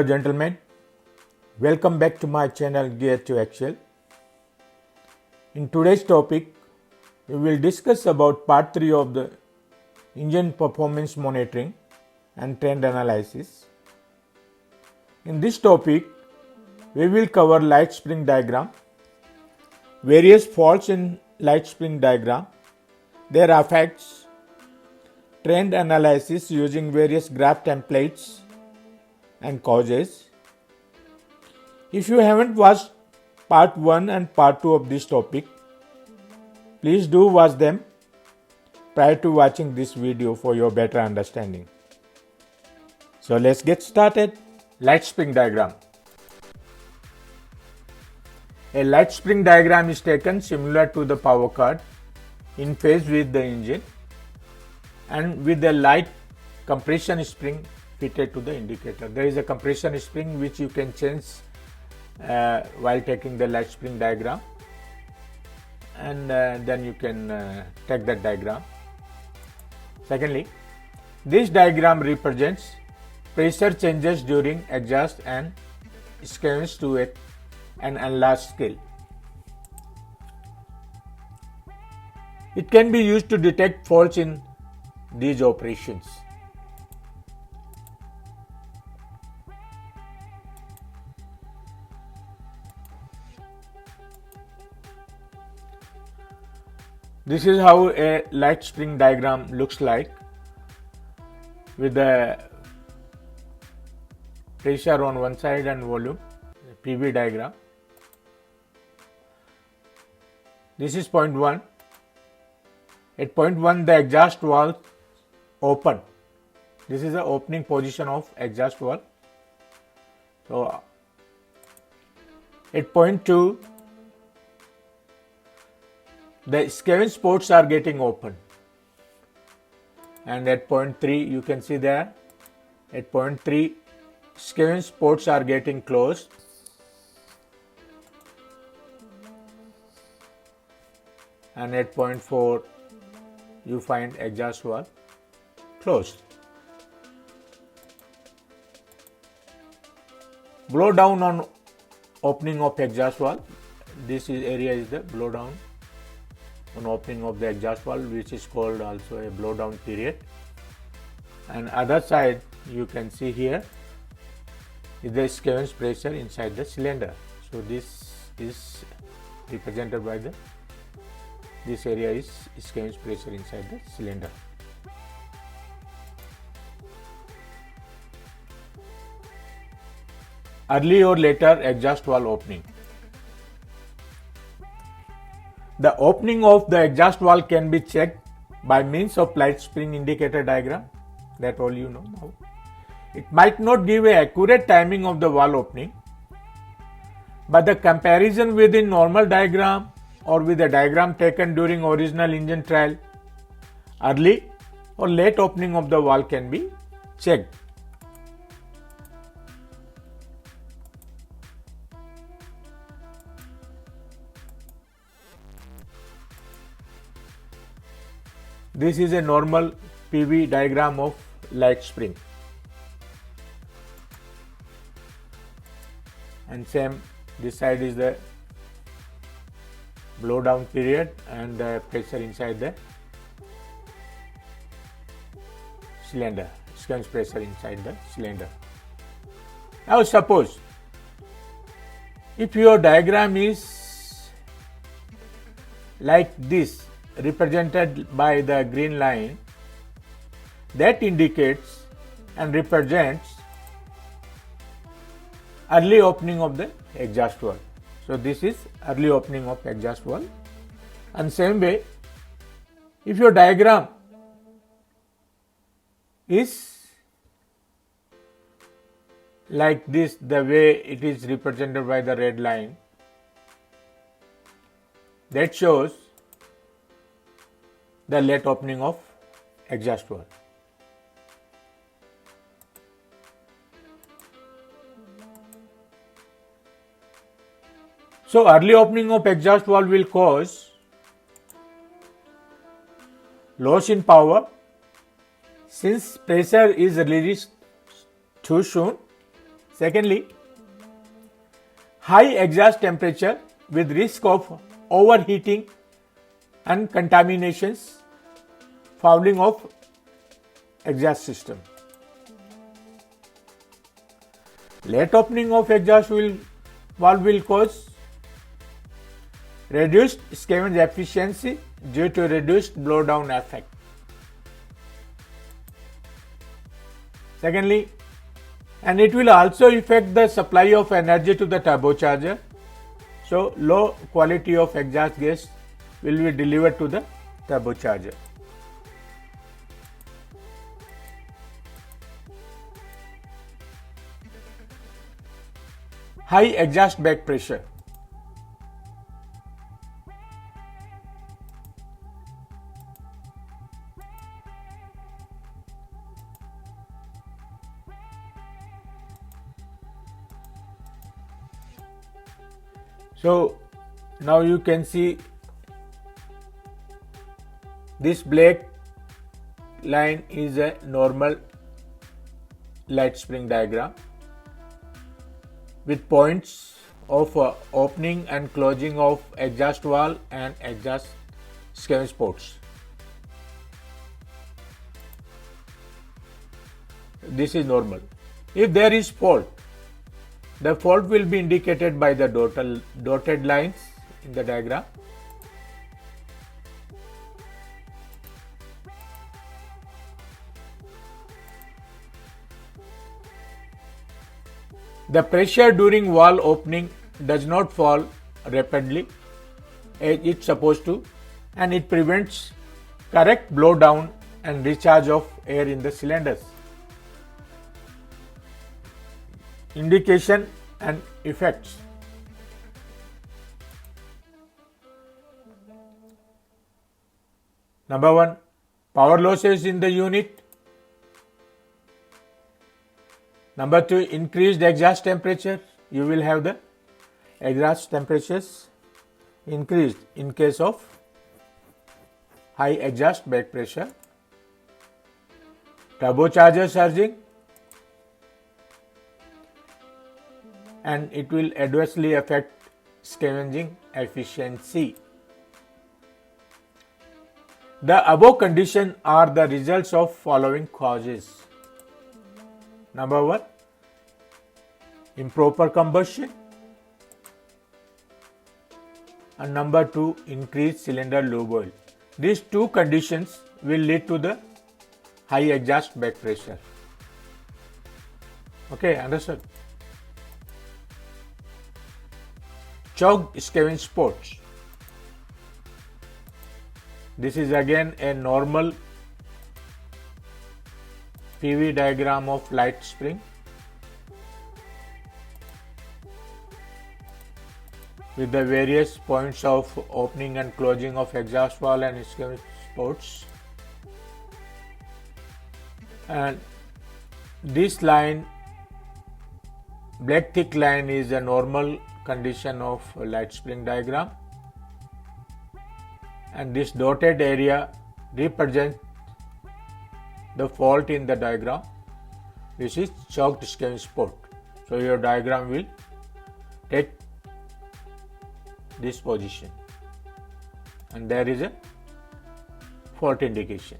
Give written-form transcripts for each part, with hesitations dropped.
Hello gentlemen, welcome back to my channel Gear to Excel. In today's topic, we will discuss about part 3 of the engine performance monitoring and trend analysis. In this topic, we will cover light spring diagram, various faults in light spring diagram, their effects, trend analysis using various graph templates and causes. If you haven't watched part 1 and part 2 of this topic, please do watch them prior to watching this video for your better understanding. So let's get started. Light spring diagram. A light spring diagram is taken similar to the power cord in phase with the engine and with a light compression spring fitted to the indicator. There is a compression spring which you can change while taking the light spring diagram, and then you can take that diagram. Secondly, this diagram represents pressure changes during exhaust and scavenge to an enlarged scale. It can be used to detect faults in these operations. This is how a light spring diagram looks like, with the pressure on one side and volume, PV diagram. This is point 1. At point 1, the exhaust valve open. This is the opening position of exhaust valve. So at point 2, the scavenge ports are getting open, and at point 3 you can see there, at point 3 scavenge ports are getting closed, and at point 4 you find exhaust valve closed. Blow down on opening of exhaust valve. This area is the blow down on opening of the exhaust valve, which is called also a blow down period. And other side you can see here is the scavenge pressure inside the cylinder. So this is represented by this area is scavenge pressure inside the cylinder. Early or later exhaust valve opening. The opening of the exhaust valve can be checked by means of light spring indicator diagram. That all you know now. It might not give an accurate timing of the valve opening, but the comparison with the normal diagram or with the diagram taken during original engine trial, early or late opening of the valve can be checked. This is a normal PV diagram of light spring, and same this side is the blow down period and the pressure inside the cylinder, scavenge pressure inside the cylinder. Now suppose if your diagram is like this, represented by the green line, that indicates and represents early opening of the exhaust valve. So this is early opening of exhaust valve. And same way, if your diagram is like this, the way it is represented by the red line, that shows the late opening of exhaust valve. So early opening of exhaust valve will cause loss in power. Since pressure is released too soon, Secondly, high exhaust temperature with risk of overheating and contaminations, fouling of exhaust system. Late opening of exhaust valve will cause reduced scavenge efficiency due to reduced blowdown effect. Secondly, and it will also affect the supply of energy to the turbocharger. So, low quality of exhaust gas will be delivered to the turbocharger. High exhaust back pressure. So, now you can see this black line is a normal light spring diagram with points of opening and closing of exhaust valve and exhaust scavenge ports. This is normal. If there is fault, the fault will be indicated by the dotted lines in the diagram. The pressure during valve opening does not fall rapidly as it's supposed to, and it prevents correct blowdown and recharge of air in the cylinders. Indication and effects. Number 1, power losses in the unit. Number 2, increased exhaust temperature. You will have the exhaust temperatures increased in case of high exhaust back pressure. Turbocharger surging, and it will adversely affect scavenging efficiency. The above conditions are the results of following causes. Number 1, improper combustion, and number 2, increased cylinder lube oil. These two conditions will lead to the high exhaust back pressure. Okay, understood? Chocked scavenge ports. This is again a normal PV diagram of light spring with the various points of opening and closing of exhaust valve and scavenge ports. And this line, black thick line, is a normal condition of light spring diagram, and this dotted area represents the fault in the diagram. This is chocked scavenge port. So your diagram will take this position, and there is a fault indication.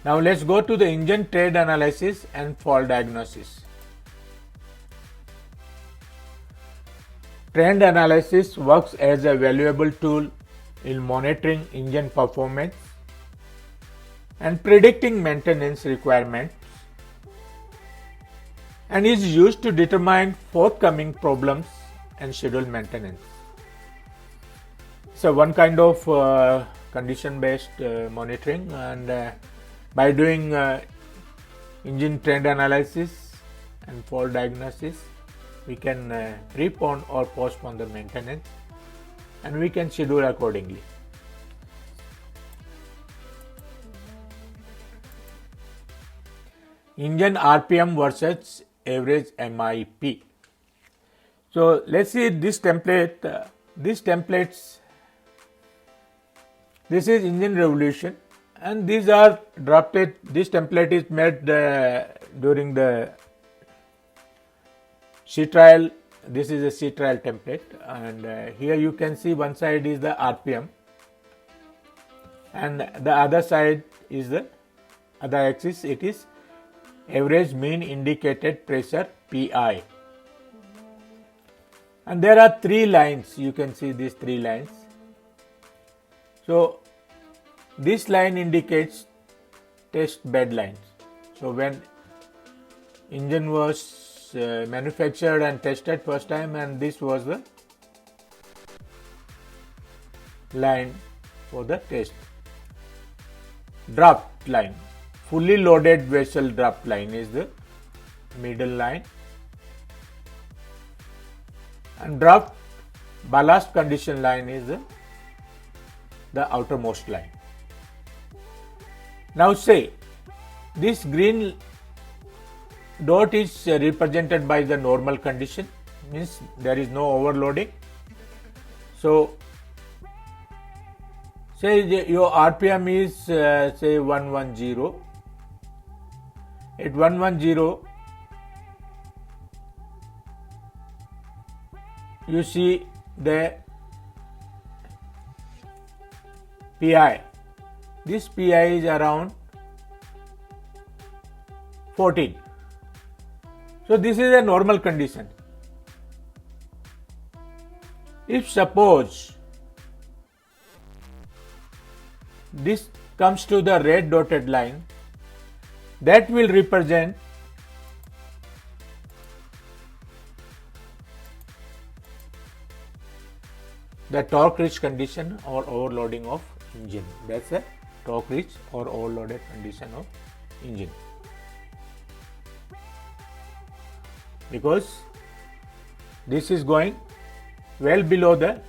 Now let's go to the engine trade analysis and fault diagnosis. Trend analysis works as a valuable tool in monitoring engine performance and predicting maintenance requirements, and is used to determine forthcoming problems and schedule maintenance. So one kind of condition based monitoring, and by doing engine trend analysis and fault diagnosis, we can prepone or postpone the maintenance, and we can schedule accordingly. Engine RPM versus average MIP. So let's see this template. This is engine revolution, and these are drafted. This template is made during the sea trial. This is a sea trial template, and here you can see one side is the RPM and the other side is the other axis, it is average mean indicated pressure PI. And there are three lines, you can see these three lines. So this line indicates test bed lines. So when engine was manufactured and tested first time, and this was the line for the test. Draft line, fully loaded vessel draft line is the middle line, and draft ballast condition line is the outermost line. Now say this green dot is represented by the normal condition, means there is no overloading. So say your RPM is say 110. At 110 you see the PI. This PI is around 14. So this is a normal condition. If suppose this comes to the red dotted line, that will represent the torque rich condition or overloading of engine. That's a torque rich or overloaded condition of engine, because this is going well below the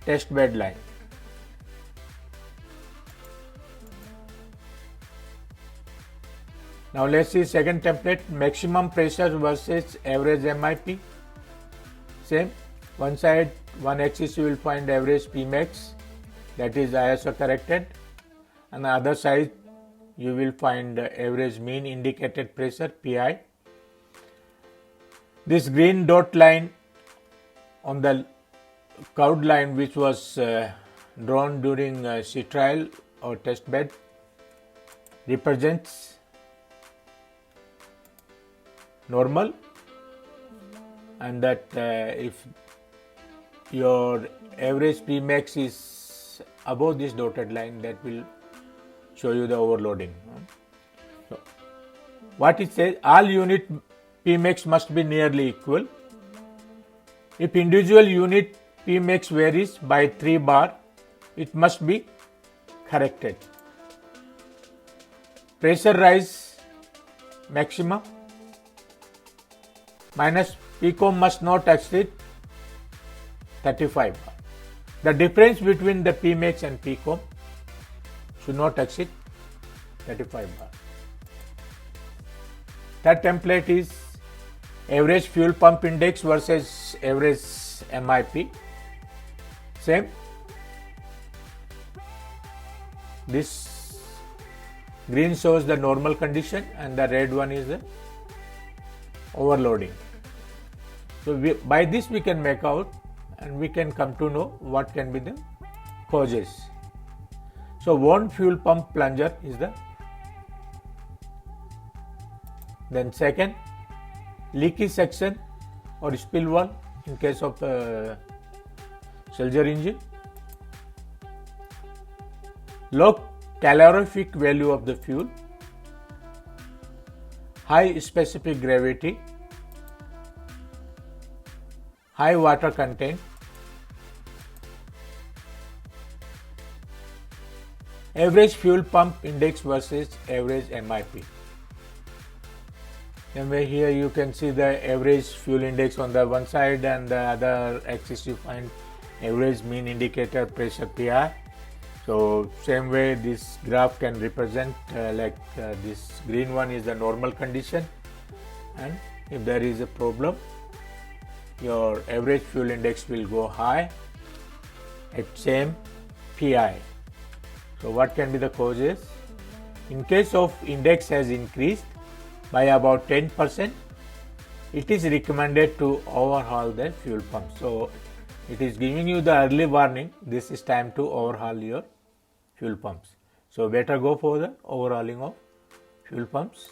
test bed line. Now let's see second template, maximum pressure versus average MIP. Same, one side, one axis you will find average Pmax, that is ISO corrected, and the other side you will find average mean indicated pressure PI. This green dot line on the curved line which was drawn during sea trial or test bed represents normal, and that if your average Pmax is above this dotted line, that will show you the overloading. So what it says, all unit Pmax must be nearly equal. If individual unit Pmax varies by 3 bar, it must be corrected. Pressure rise maximum minus PCOM must not exceed 35 bar. The difference between the Pmax and PCOM should not exceed 35 bar. Third template is average fuel pump index versus average MIP. Same. This green shows the normal condition and the red one is the overloading. So by this we can make out and we can come to know what can be the causes. So worn fuel pump plunger is the then second, leaky section or spill wall in case of soldier engine. Low calorific value of the fuel, high specific gravity, high water content, average fuel pump index versus average MIP. Then here you can see the average fuel index on the one side, and the other axis you find average mean indicator pressure PI. So same way this graph can represent this green one is the normal condition, and if there is a problem your average fuel index will go high at same PI. So what can be the causes? In case of index has increased by about 10%, it is recommended to overhaul the fuel pump. So it is giving you the early warning, this is time to overhaul your fuel pumps. So better go for the overhauling of fuel pumps.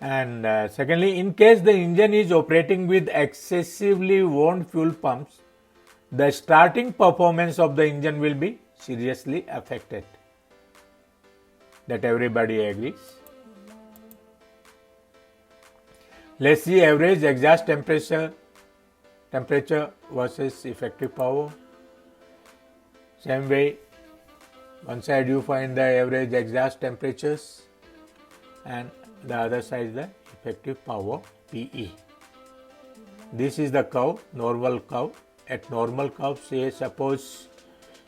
And secondly, in case the engine is operating with excessively worn fuel pumps, the starting performance of the engine will be seriously affected. That everybody agrees. Let's see average exhaust temperature versus effective power. Same way, one side you find the average exhaust temperatures and the other side is the effective power PE. This is the curve, normal curve. At normal curve, say suppose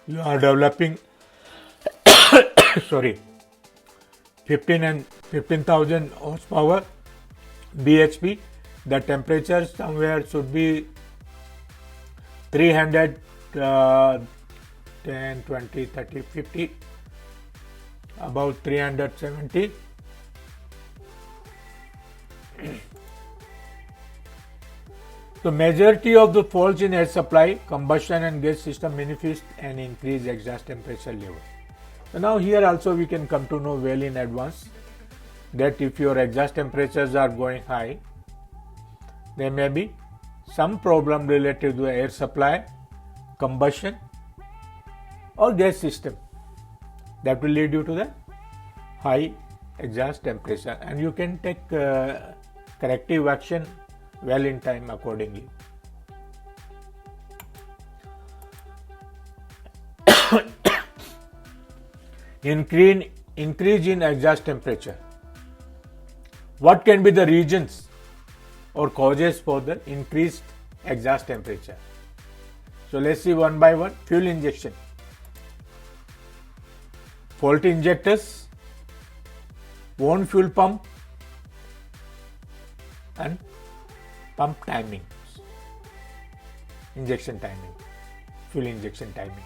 you are developing 15,000 horsepower bhp, the temperature somewhere should be 300, 10, 20, 30, 50, about 370. So majority of the faults in air supply, combustion and gas system manifest an increased exhaust temperature level. So now here also we can come to know well in advance that if your exhaust temperatures are going high, there may be some problem related to air supply, combustion or gas system that will lead you to the high exhaust temperature, and you can take corrective action well in time accordingly. Increase in exhaust temperature. What can be the reasons or causes for the increased exhaust temperature? So let's see one by one. Fuel injection, faulty injectors, worn fuel pump and pump timing, injection timing, fuel injection timing.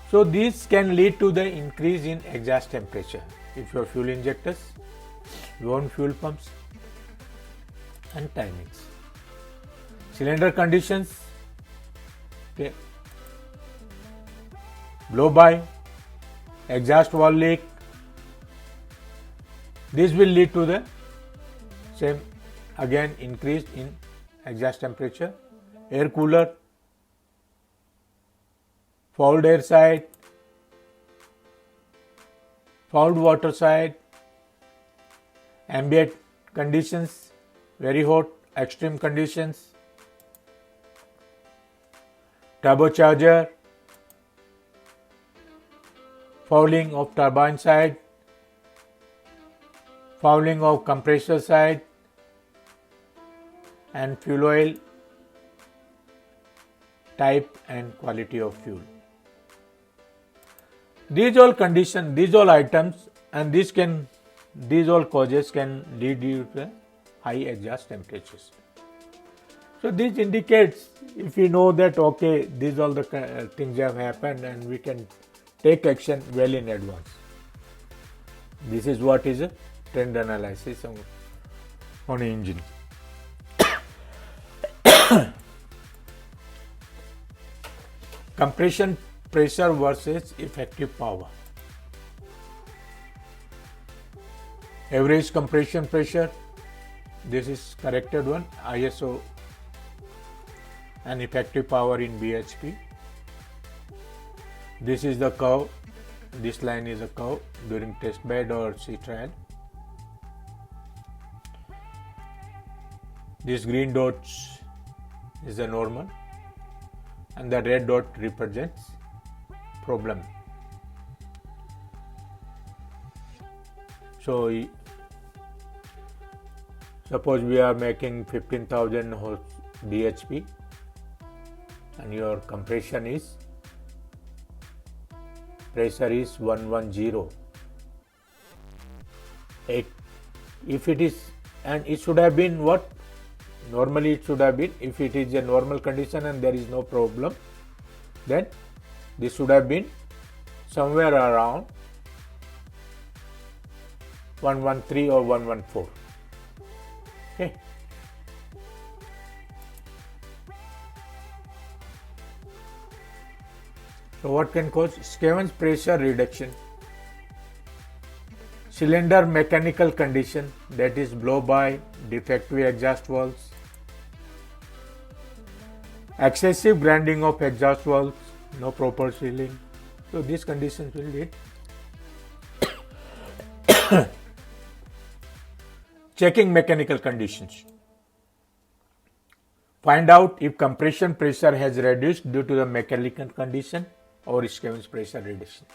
So these can lead to the increase in exhaust temperature if your fuel injectors, worn fuel pumps and timings. Cylinder conditions, okay, blow by, exhaust valve leak, this will lead to the same again increase in exhaust temperature. Air cooler, fouled air side, fouled water side, ambient conditions, very hot, extreme conditions, turbocharger, fouling of turbine side, fouling of compressor side and fuel oil type and quality of fuel. These all conditions, these all items and these all causes can lead you to high exhaust temperatures. So this indicates, if we know that okay, these all the things have happened and we can take action well in advance. This is what is a trend analysis on an engine. Compression pressure versus effective power. Average compression pressure, this is corrected one, ISO, and effective power in bhp. This is the curve, this line is a curve during test bed or sea trial. This green dots is the normal and the red dot represents problem. So suppose we are making 15,000 bhp and your compression is, pressure is 110. If it is, and it should have been what? Normally it should have been, if it is a normal condition and there is no problem, then this should have been somewhere around 113 or 114. Okay. So what can cause scavenge pressure reduction? Cylinder mechanical condition, that is blow by, defective exhaust valves, excessive grinding of exhaust valves, no proper sealing. So these conditions will lead. Checking mechanical conditions. Find out if compression pressure has reduced due to the mechanical condition or scavenge pressure reduction.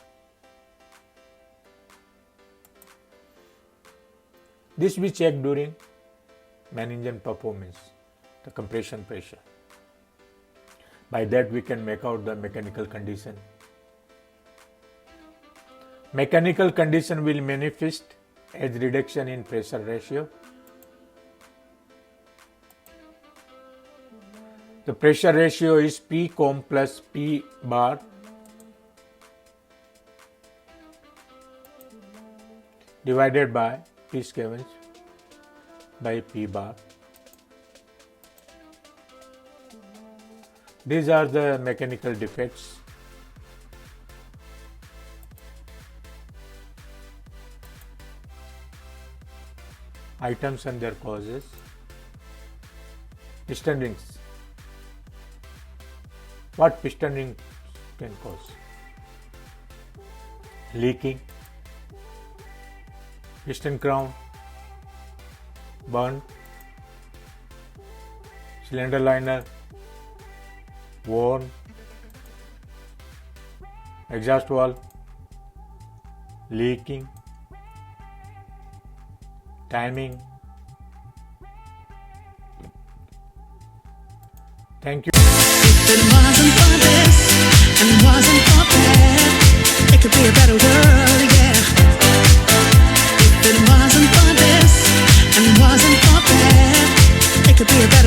This we check during main engine performance, the compression pressure. By that we can make out the mechanical condition. Mechanical condition will manifest as reduction in pressure ratio. The pressure ratio is P com plus P bar divided by P scavenge by P bar. These are the mechanical defects. Items and their causes. Piston rings. What piston rings can cause? Leaking, piston crown, burn, cylinder liner, worn, exhaust valve, leaking, timing. Thank you. If it wasn't for this and wasn't for that, it could be a better world, yeah. If it wasn't for this and wasn't for that, it could be a better